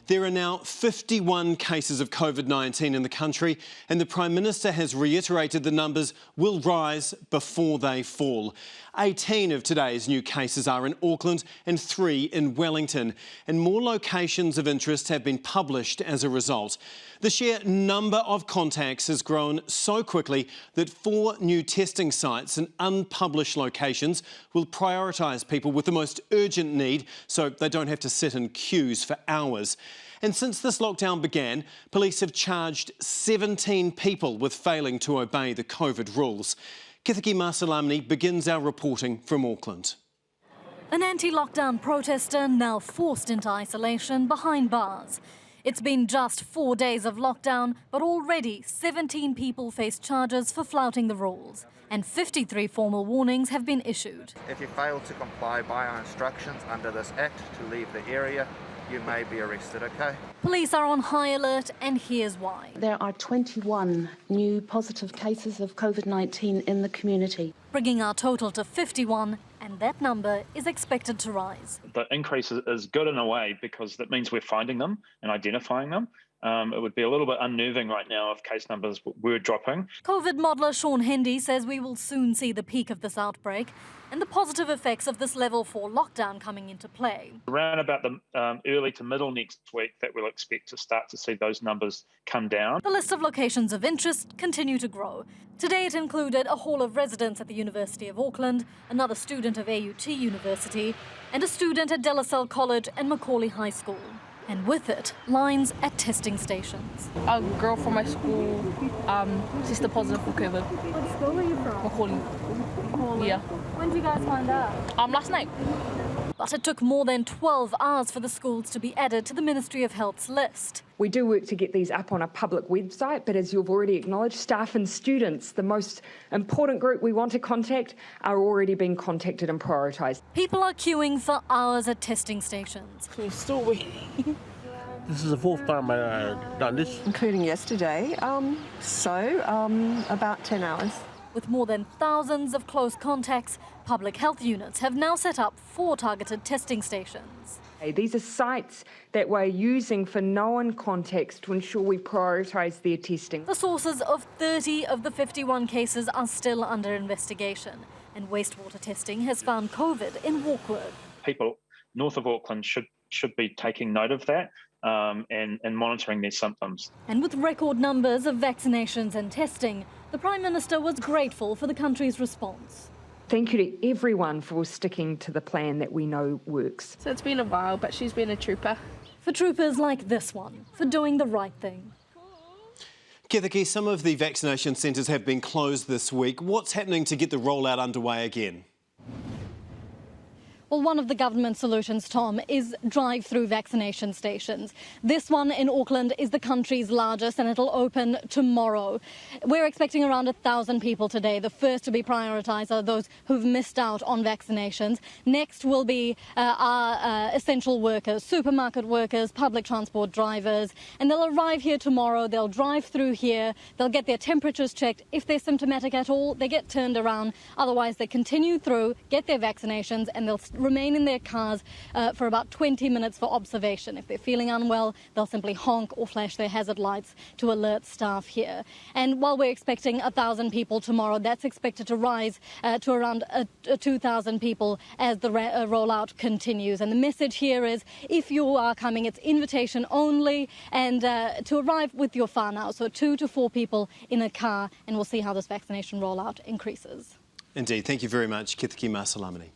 There are now 51 cases of COVID-19 in the country, and the Prime Minister has reiterated the numbers will rise before they fall. 18 of today's new cases are in Auckland and 3 in Wellington, and more locations of interest have been published as a result. The sheer number of contacts has grown so quickly that 4 new testing sites in unpublished locations will prioritise people with the most urgent need so they don't have to sit in queues for hours. And since this lockdown began, police have charged 17 people with failing to obey the COVID rules. Kithiki Masalamni begins our reporting from Auckland. An anti-lockdown protester now forced into isolation behind bars. It's been just 4 days of lockdown, but already 17 people face charges for flouting the rules, and 53 formal warnings have been issued. If you fail to comply by our instructions under this Act to leave the area, you may be arrested, OK? Police are on high alert, and here's why. There are 21 new positive cases of COVID-19 in the community, Bringing our total to 51, and that number is expected to rise. The increase is good in a way because that means we're finding them and identifying them. It would be a little bit unnerving right now if case numbers were dropping. COVID modeller Sean Hendy says we will soon see the peak of this outbreak and the positive effects of this level 4 lockdown coming into play. Around about the early to middle next week that we'll expect to start to see those numbers come down. The list of locations of interest continue to grow. Today it included a hall of residence at the University of Auckland, another student of AUT University, and a student at De La Salle College and Macaulay High School. And with it, lines at testing stations. A girl from my school tested positive for COVID. What school are you from? Macaulay. Yeah. When did you guys find out? Last night. But it took more than 12 hours for the schools to be added to the Ministry of Health's list. We do work to get these up on a public website, but as you've already acknowledged, staff and students, the most important group we want to contact, are already being contacted and prioritised. People are queuing for hours at testing stations. We're still waiting. This is the 4th time I've done this. Including yesterday, about 10 hours. With more than thousands of close contacts, public health units have now set up 4 targeted testing stations. These are sites that we're using for known contacts to ensure we prioritise their testing. The sources of 30 of the 51 cases are still under investigation, and wastewater testing has found COVID in Warkworth. People north of Auckland should be taking note of that and monitoring their symptoms. And with record numbers of vaccinations and testing, the Prime Minister was grateful for the country's response. Thank you to everyone for sticking to the plan that we know works. So it's been a while, but she's been a trooper. For troopers like this one, for doing the right thing. Kithiki, some of the vaccination centres have been closed this week. What's happening to get the rollout underway again? Well, one of the government solutions, Tom, is drive-through vaccination stations. This one in Auckland is the country's largest and it'll open tomorrow. We're expecting around 1,000 people today. The first to be prioritised are those who've missed out on vaccinations. Next will be our essential workers, supermarket workers, public transport drivers, and they'll arrive here tomorrow. They'll drive through here. They'll get their temperatures checked. If they're symptomatic at all, they get turned around. Otherwise, they continue through, get their vaccinations, and they'll remain in their cars for about 20 minutes for observation. If they're feeling unwell, they'll simply honk or flash their hazard lights to alert staff here. And while we're expecting 1,000 people tomorrow, that's expected to rise to around 2,000 people as the rollout continues. And the message here is, if you are coming, it's invitation only, and to arrive with your whānau, so 2 to 4 people in a car, and we'll see how this vaccination rollout increases. Indeed. Thank you very much, Kithiki Masalamani.